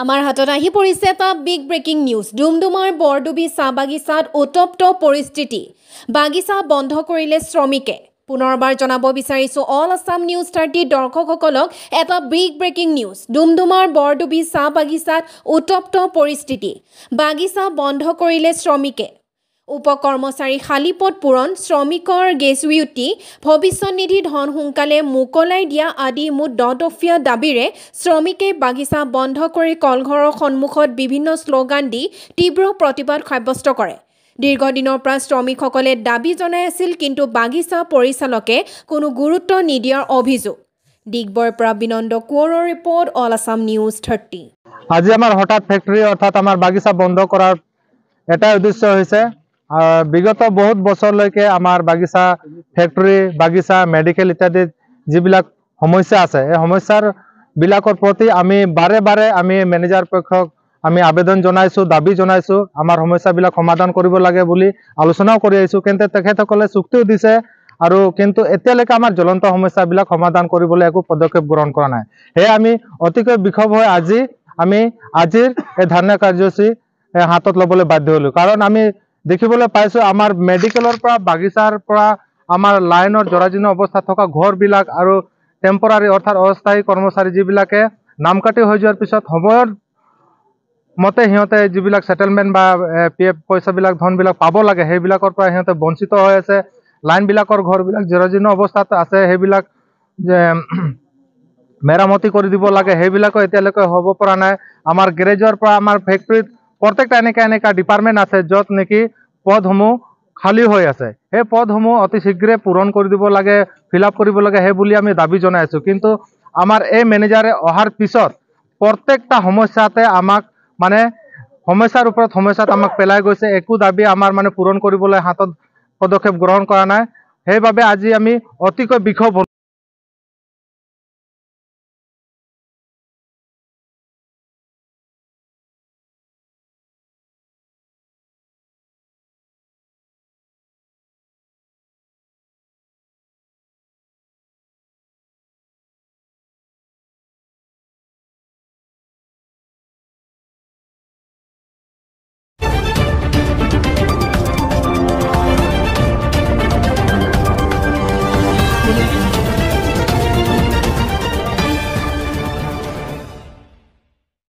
আমাৰ হাতত আহি পৰিছে এটা বিগ ব্ৰেকিং নিউজ। ডুমডুমাৰ বৰডুবি চাহ বাগিচাত উত্তপ্ত পৰিস্থিতি। বাগিচা বন্ধ কৰিলে শ্ৰমিকে। পুনৰবাৰ জনাব বিচাৰিছো অল আছাম নিউজ 30 দৰ্শকসকলক এটা বিগ ব্ৰেকিং নিউজ। ডুমডুমাৰ বৰডুবি চাহ বাগিচাত উত্তপ্ত পৰিস্থিতি। বাগিচা বন্ধ কৰিলে শ্ৰমিকে। উপকৰ্মচাৰী খালীপদ পূৰণ, শ্ৰমিকৰ গ্ৰেচুইটি, ভৱিষ্যত নিধি ধন সোনকালে মোকলাই দিয়া আদি মুঠ 10 দফীয়া দাবীৰে শ্ৰমিকে বাগিচা বন্ধ কৰি কলঘৰৰ সন্মুখত বিভিন্ন শ্লোগান দি তীব্ৰ প্ৰতিবাদ সাব্যস্ত কৰে। দীৰ্ঘদিনৰ পৰা শ্ৰমিকসকলে দাবী জনাই আছিল, কিন্তু বাগিচা পৰিচালকে কোনো গুৰুত্ব নিদিয়াৰ অভিযোগ। ডিগবৈৰ পৰা বিনন্দ কোঁৱৰৰ ৰিপৰ্ট, অল আছাম নিউজ 30। আজি আমাৰ হঠাৎ ফেক্টৰী অৰ্থাৎ আমাৰ বাগিচা বন্ধ কৰাৰ এটাই উদ্দেশ্য হৈছে, বিগত বহুত বছৰলৈকে আমাৰ বাগিচা ফেক্টৰী, বাগিচা, মেডিকেল ইত্যাদি যিবিলাক সমস্যা আছে, এই সমস্যাৰ বিলাকৰ প্ৰতি আমি বাৰে বাৰে আমি মেনেজাৰ পক্ষক আমি আবেদন জনাইছোঁ, দাবী জনাইছোঁ, আমাৰ সমস্যাবিলাক সমাধান কৰিব লাগে বুলি আলোচনাও কৰি আহিছোঁ। কিন্তু তেখেতসকলে চুক্তিও দিছে, আৰু কিন্তু এতিয়ালৈকে আমাৰ জ্বলন্ত সমস্যাবিলাক সমাধান কৰিবলৈ একো পদক্ষেপ গ্ৰহণ কৰা নাই। সেয়ে আমি অতিকৈ বিক্ষোভ হৈ আজিৰ এই ধাৰণা কাৰ্যসূচী হাতত ল'বলৈ বাধ্য হ'লোঁ। কাৰণ আমি দেখিবলৈ পাইছোঁ, আমাৰ মেডিকেলৰ পৰা, বাগিচাৰ পৰা আমাৰ লাইনৰ জৰাজীৰ্ণ অৱস্থাত থকা ঘৰবিলাক আৰু টেম্পৰাৰী অৰ্থাৎ অস্থায়ী কৰ্মচাৰী যিবিলাকে নামকাটি হৈ যোৱাৰ পিছত সময়ৰ মতে সিহঁতে যিবিলাক সেটেলমেণ্ট বা PF পইচাবিলাক, ধনবিলাক পাব লাগে, সেইবিলাকৰ পৰা সিহঁতে বঞ্চিত হৈ আছে। লাইনবিলাকৰ ঘৰবিলাক জৰাজীৰ্ণ অৱস্থাত আছে, সেইবিলাক মেৰামতি কৰি দিব লাগে, সেইবিলাকো এতিয়ালৈকে হ'ব পৰা নাই। আমাৰ গেৰেজৰ পৰা আমাৰ ফেক্টৰীত প্ৰত্যেকটা এনেকা ডিপাৰ্টমেণ্ট আছে য'ত নেকি পদসমূহ খালী হৈ আছে। সেই পদসমূহ অতি শীঘ্ৰে পূৰণ কৰি দিব লাগে, ফিল আপ কৰিব লাগে, সেই বুলি আমি দাবী জনাই আছোঁ। কিন্তু আমাৰ এই মেনেজাৰে অহাৰ পিছত প্ৰত্যেকটা সমস্যাতে আমাক সমস্যাৰ ওপৰত সমস্যাত আমাক পেলাই গৈছে। একো দাবী আমাৰ পূৰণ কৰিবলৈ হাতত পদক্ষেপ গ্ৰহণ কৰা নাই। সেইবাবে আজি আমি অতিকৈ বিক্ষোভ